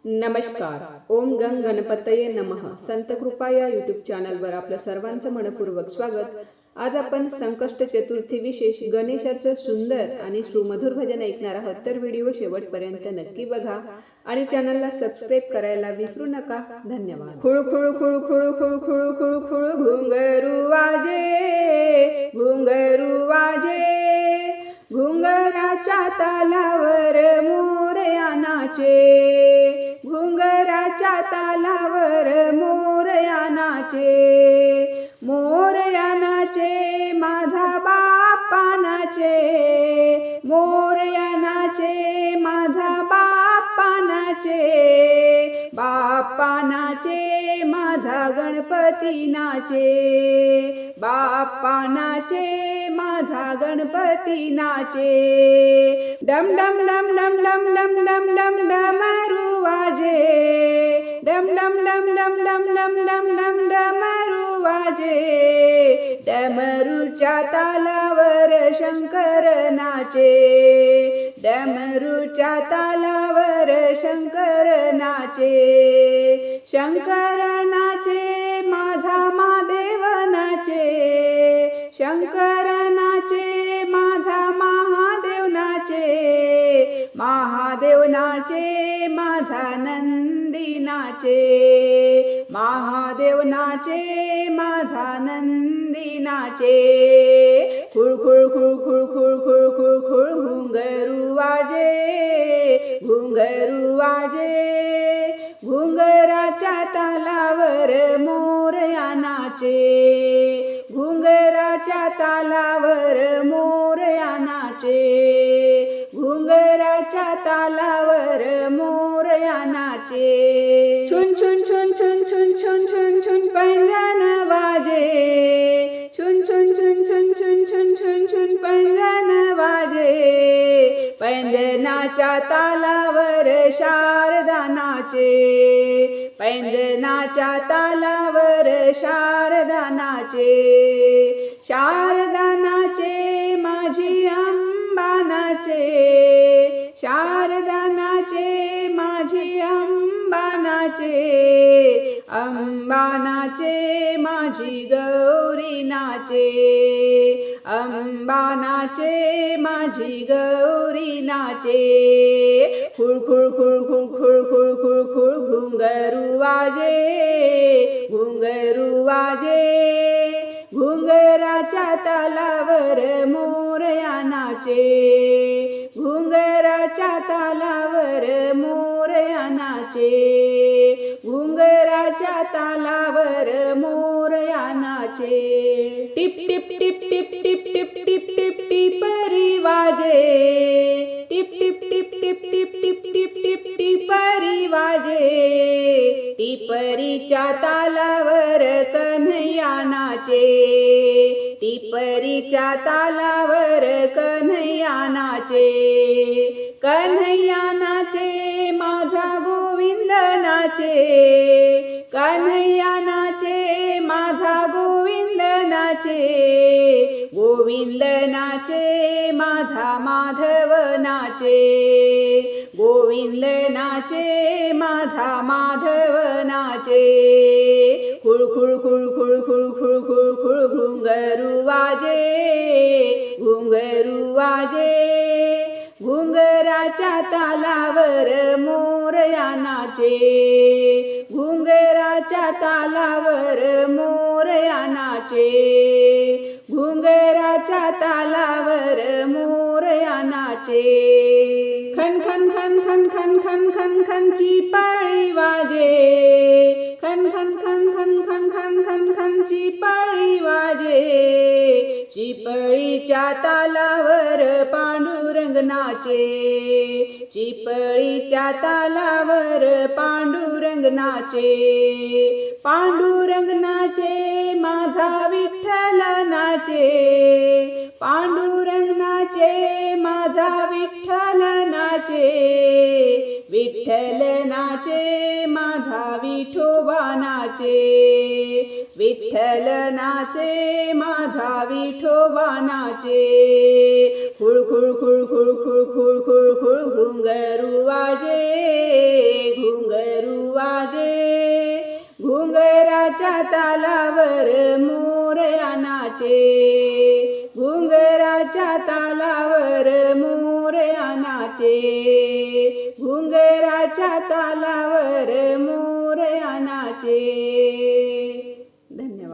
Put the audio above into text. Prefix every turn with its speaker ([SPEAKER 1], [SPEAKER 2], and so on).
[SPEAKER 1] नमस्कार. ओम गंग गणपतये नमः. संत कृपा या यूट्यूब चॅनलवर आपलं सर्वांचं मनपूर्वक स्वागत. आज आपण संकष्ट चतुर्थी विशेष गणेशाचं सुंदर आणि सुमधुर भजन ऐकणार आहोत. तर व्हिडिओ शेवटपर्यंत नक्की बघा आणि चॅनलला सबस्क्राईब करायला विसरू नका. धन्यवाद. खुळ खुळ खुळ खुळ खुळ खुळ खुळ खुळ घुंगरू वाजे, घुंगरू वाजे, घुंगराच्या तालावर मोरया नाचे, घुंगराच्या तालावर मोरया नाचे, मोरया नाचे माझा बाप्पा नाचे, मोरया नाचे माझा बाप्पा नाचे, बाप्पा नाचे माझा गणपती नाचे, बाप्पा नाचे माझा गणपती नाचे. डम डम डम डम डम डम डम डम डमरू वाजे, डम डम डम डम डम डम डम डम डमरू वाजे, डमरूच्या तालावर शंकर नाचे, डमरूच्या तालावर शंकर नाचे, शंकर नाचे माझा महादेव नाचे, शंकर नाचे माझा महादेव नाचे, महादेव नाचे माझा नंदी नाचे, महादेव नाचे माझा नंदी नाचे. खुळ खुळ खुळ खुळ खुळ खुळ खुळ खुळ घुंगरू वाजे, घुंगरू वाजे, घुंगराच्या तालावर मोरया नाचे, घुंगराच्या तालावर मोरया नाचे, घुंगराच्या तालावर मोरया नाचे. छुन छुन छुन छुन छुन छुन छुन छुन पैंजण वाजे, छुन छुन छुन छुन छुन छुन छुन छुन पैंजण वाजे, पैंजणाच्या तालावर शारदा नाचे, पैंजणाच्या तालावर शारदा नाचे, शारदा नाचे माझी अंबा नाचे, शारदा नाचे माझी अंबा नाचे, अंबा नाचे माझी गौरी नाचे, अंबा नाचे माझी गौरी नाचे. खुळ खुळ खुळ खुळ खुळ खुळ खुळ खुळ घुंगरू वाजे, घुंगरू वाजे, घुंगराच्या तालावर मोरया नाचे, घुंगराच्या तालावर मोरया नाचे, घुंगराच्या तालावर मोरया नाचे. टिप टिप टिप टिप टिप टिप टिप टिप टिपरी वाजे, टिप टिप टिप टिप टिप टिप टिप टिप टिपरी वाजे, टिपरीच्या तालावर कन्हैया नाचे, टिपरीच्या तालावर कन्हैया नाचे, कन्हैया नाचे माझा गोविंद नाचे, कन्हैया नाचे माझा गोविंद नाचे, गोविंद नाचे माझा माधव नाचे, गोविंद नाचे माझा माधव नाचे. खुळ खुळ खुळ खुळ खुळ खुळ खुळ खुळ घुंगरू वाजे, घुंगरू वाजे, घुंगराच्या तालावर मोरया नाचे, घुंगराच्या तालावर मोरया नाचे, घुंगराच्या तालावर मोरया नाचे. खन खन खन खन खन खन खन खन चिपळी वाजे, खन खन खन खन खन खन खन खन चिपळी वाजे, चिपळीच्या तालावर पांडुरंग नाचे, चिपळीच्या तालावर पांडुरंग नाचे, पांडुरंग नाचे माझा विठ्ठल नाचे, पांडुरंग नाचे माझा विठ्ठल नाचे, विठ्ठल नाचे माझा विठोबा नाचे, विठ्ठल नाचे माझा विठोबा नाचे. खुळ खुळ खुळ खुळ खुळ खुळ खुळ खुळ घुंगरू वाजे, घुंगरू घुंगराच्या तालावर मोरया नाचे, घुंगराच्या तालावर मोरया नाचे, घुंगराच्या तालावर मोरया नाचे.